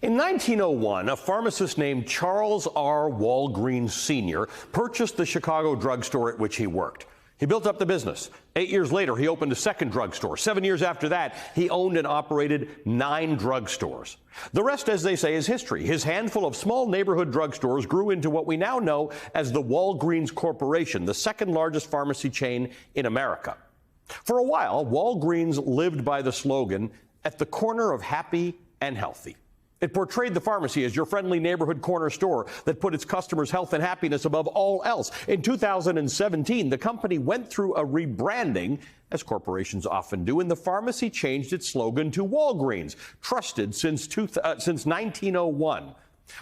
In 1901, a pharmacist named Charles R. Walgreens Sr. purchased the Chicago drugstore at which he worked. He built up the business. 8 years later, he opened a second drugstore. 7 years after that, he owned and operated 9 drugstores. The rest, as they say, is history. His handful of small neighborhood drugstores grew into what we now know as the Walgreens Corporation, the second largest pharmacy chain in America. For a while, Walgreens lived by the slogan, "At the corner of happy and healthy." It portrayed the pharmacy as your friendly neighborhood corner store that put its customers' health and happiness above all else. In 2017, the company went through a rebranding, as corporations often do, and the pharmacy changed its slogan to Walgreens, trusted since 1901.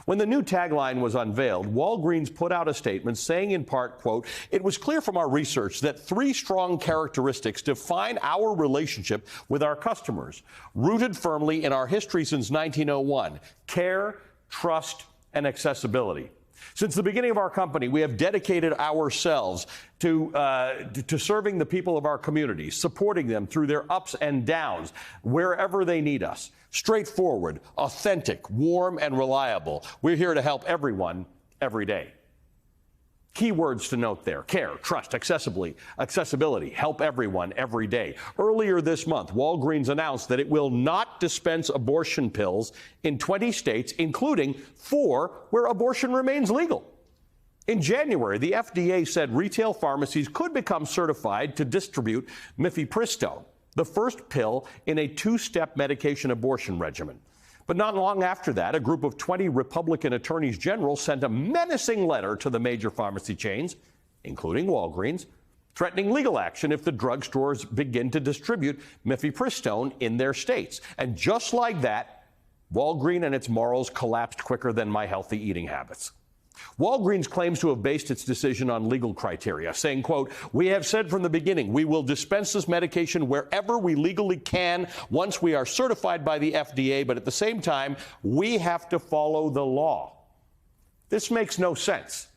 When the new tagline was unveiled, Walgreens put out a statement saying in part, quote, "It was clear from our research that 3 strong characteristics define our relationship with our customers, rooted firmly in our history since 1901, care, trust, and accessibility. Since the beginning of our company, we have dedicated ourselves to serving the people of our communities, supporting them through their ups and downs, wherever they need us. Straightforward, authentic, warm, and reliable. We're here to help everyone, every day." Key words to note there: care, trust, accessibility, help everyone, every day. Earlier this month, Walgreens announced that it will not dispense abortion pills in 20 states, including 4 where abortion remains legal. In January, the FDA said retail pharmacies could become certified to distribute mifepristone, the first pill in a 2-step medication abortion regimen. But not long after that, a group of 20 Republican attorneys general sent a menacing letter to the major pharmacy chains, including Walgreens, threatening legal action if the drugstores begin to distribute mifepristone in their states. And just like that, Walgreens and its morals collapsed quicker than my healthy eating habits. Walgreens claims to have based its decision on legal criteria, saying, quote, "We have said from the beginning we will dispense this medication wherever we legally can once we are certified by the FDA, but at the same time, we have to follow the law." This makes no sense.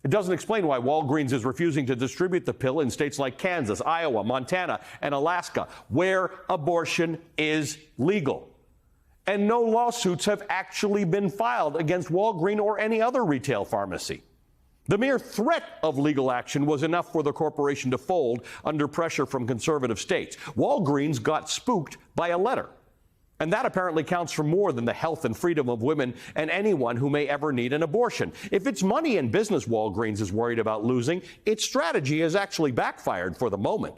It doesn't explain why Walgreens is refusing to distribute the pill in states like Kansas, Iowa, Montana, and Alaska, where abortion is legal. And no lawsuits have actually been filed against Walgreens or any other retail pharmacy. The mere threat of legal action was enough for the corporation to fold under pressure from conservative states. Walgreens got spooked by a letter. And that apparently counts for more than the health and freedom of women and anyone who may ever need an abortion. If it's money and business Walgreens is worried about losing, its strategy has actually backfired for the moment.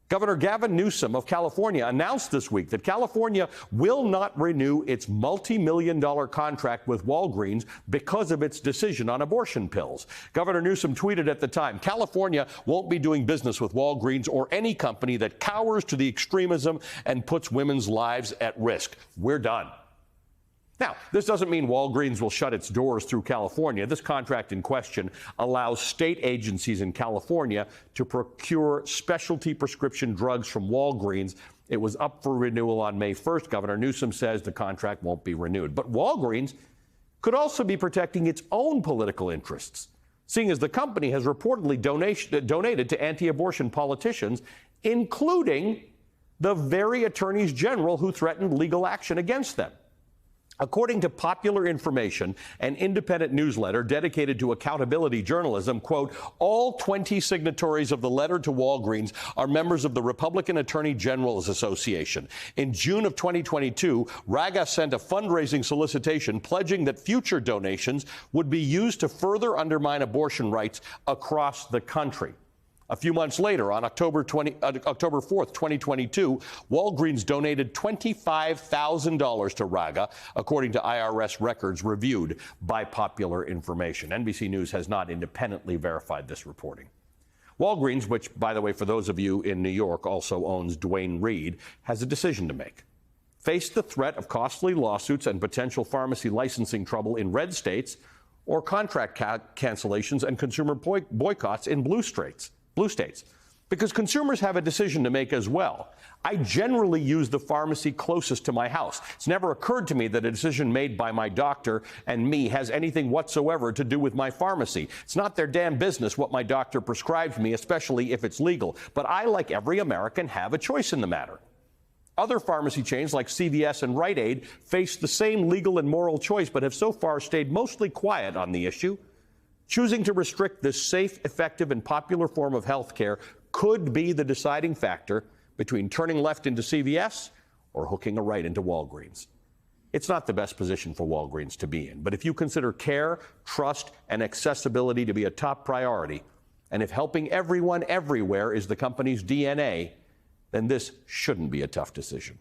Governor Gavin Newsom of California announced this week that California will not renew its multi-million-dollar contract with Walgreens because of its decision on abortion pills. Governor Newsom tweeted at the time, "California won't be doing business with Walgreens or any company that cowers to the extremism and puts women's lives at risk. We're done." Now, this doesn't mean Walgreens will shut its doors through California. This contract in question allows state agencies in California to procure specialty prescription drugs from Walgreens. It was up for renewal on May 1st. Governor Newsom says the contract won't be renewed. But Walgreens could also be protecting its own political interests, seeing as the company has reportedly donated to anti-abortion politicians, including the very attorneys general who threatened legal action against them. According to Popular Information, an independent newsletter dedicated to accountability journalism, quote, "All 20 signatories of the letter to Walgreens are members of the Republican Attorney General's Association. In June of 2022, RAGA sent a fundraising solicitation pledging that future donations would be used to further undermine abortion rights across the country." A few months later, on October 4th, 2022, Walgreens donated $25,000 to RAGA, according to IRS records reviewed by Popular Information. NBC News has not independently verified this reporting. Walgreens, which, by the way, for those of you in New York, also owns Duane Reade, has a decision to make. Face the threat of costly lawsuits and potential pharmacy licensing trouble in red states, or contract cancellations and consumer boycotts in blue states. Because consumers have a decision to make as well. I generally use the pharmacy closest to my house. It's never occurred to me that a decision made by my doctor and me has anything whatsoever to do with my pharmacy. It's not their damn business what my doctor prescribes me, especially if it's legal. But I, like every American, have a choice in the matter. Other pharmacy chains like CVS and Rite Aid face the same legal and moral choice, but have so far stayed mostly quiet on the issue. Choosing to restrict this safe, effective, and popular form of health care could be the deciding factor between turning left into CVS or hooking a right into Walgreens. It's not the best position for Walgreens to be in, but if you consider care, trust, and accessibility to be a top priority, and if helping everyone everywhere is the company's DNA, then this shouldn't be a tough decision.